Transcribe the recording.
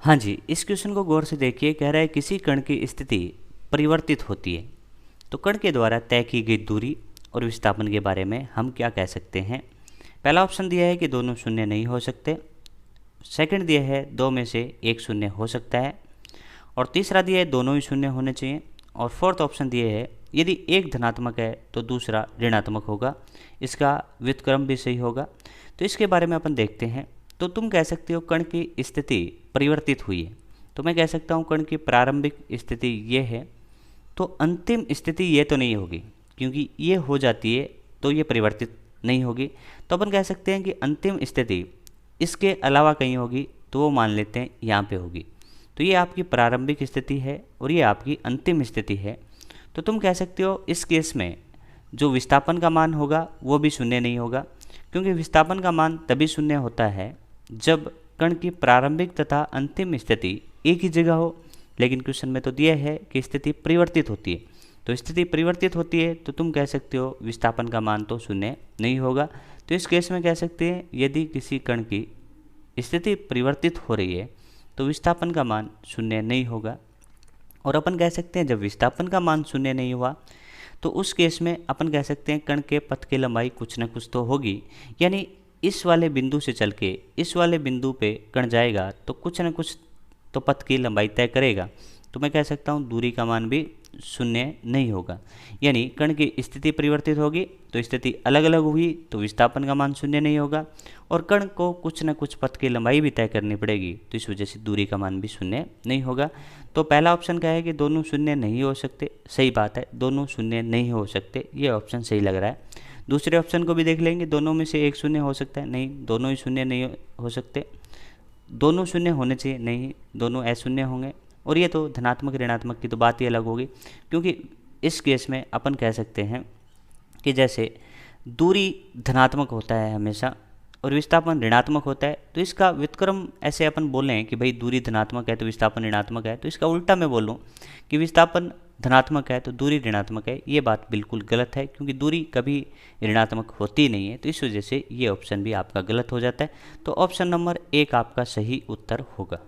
हाँ जी, इस क्वेश्चन को गौर से देखिए। कह रहा है किसी कण की स्थिति परिवर्तित होती है तो कण के द्वारा तय की गई दूरी और विस्थापन के बारे में हम क्या कह सकते हैं। पहला ऑप्शन दिया है कि दोनों शून्य नहीं हो सकते। सेकंड दिया है दो में से एक शून्य हो सकता है। और तीसरा दिया है दोनों ही शून्य होने चाहिए। और फोर्थ ऑप्शन दिए है यदि एक धनात्मक है तो दूसरा ऋणात्मक होगा, इसका व्युत्क्रम भी सही होगा। तो इसके बारे में अपन देखते हैं। तो तुम कह सकते हो कण की स्थिति परिवर्तित हुई है, तो मैं कह सकता हूँ कण की प्रारंभिक स्थिति ये है, तो अंतिम स्थिति ये तो नहीं होगी, क्योंकि ये हो जाती है तो ये परिवर्तित नहीं होगी। तो अपन कह सकते हैं कि अंतिम स्थिति इसके अलावा कहीं होगी, तो वो मान लेते हैं यहाँ पे होगी। तो ये आपकी प्रारंभिक स्थिति है और ये आपकी अंतिम स्थिति है। तो तुम कह सकते हो इस केस में जो विस्थापन का मान होगा वो भी शून्य नहीं होगा, क्योंकि विस्थापन का मान तभी शून्य होता है जब कण की प्रारंभिक तथा अंतिम स्थिति एक ही जगह हो। लेकिन क्वेश्चन में तो दिया है कि स्थिति परिवर्तित होती है, तो स्थिति परिवर्तित होती है तो तुम कह सकते हो विस्थापन का मान तो शून्य नहीं होगा। तो इस केस में कह सकते हैं यदि किसी कण की स्थिति परिवर्तित हो रही है तो विस्थापन का मान शून्य नहीं होगा। और अपन कह सकते हैं जब विस्थापन का मान शून्य नहीं हुआ तो उस केस में अपन कह सकते हैं कण के पथ की लंबाई कुछ न कुछ तो होगी, यानी इस वाले बिंदु से चल के इस वाले बिंदु पे कण जाएगा तो कुछ न कुछ तो पथ की लंबाई तय करेगा। तो मैं कह सकता हूँ दूरी का मान भी शून्य नहीं होगा, यानी कण की स्थिति परिवर्तित होगी तो स्थिति अलग अलग हुई तो विस्थापन का मान शून्य नहीं होगा, और कण को कुछ न कुछ पथ की लंबाई भी तय करनी पड़ेगी, तो इस वजह से दूरी का मान भी शून्य नहीं होगा। तो पहला ऑप्शन क्या है कि दोनों शून्य नहीं हो सकते, सही बात है, दोनों शून्य नहीं हो सकते, ये ऑप्शन सही लग रहा है। दूसरे ऑप्शन को भी देख लेंगे, दोनों में से एक शून्य हो सकता है, नहीं, दोनों ही शून्य नहीं हो सकते। दोनों शून्य होने चाहिए, नहीं, दोनों अशून्य होंगे। और ये तो धनात्मक ऋणात्मक की तो बात ही अलग होगी, क्योंकि इस केस में अपन कह सकते हैं कि जैसे दूरी धनात्मक होता है हमेशा और विस्थापन ऋणात्मक होता है, तो इसका व्युत्क्रम ऐसे अपन बोलें कि भाई दूरी धनात्मक है तो विस्थापन ऋणात्मक है, तो इसका उल्टा मैं बोलूँ कि विस्थापन धनात्मक है तो दूरी ऋणात्मक है, ये बात बिल्कुल गलत है, क्योंकि दूरी कभी ऋणात्मक होती नहीं है। तो इस वजह से ये ऑप्शन भी आपका गलत हो जाता है। तो ऑप्शन नंबर 1 आपका सही उत्तर होगा।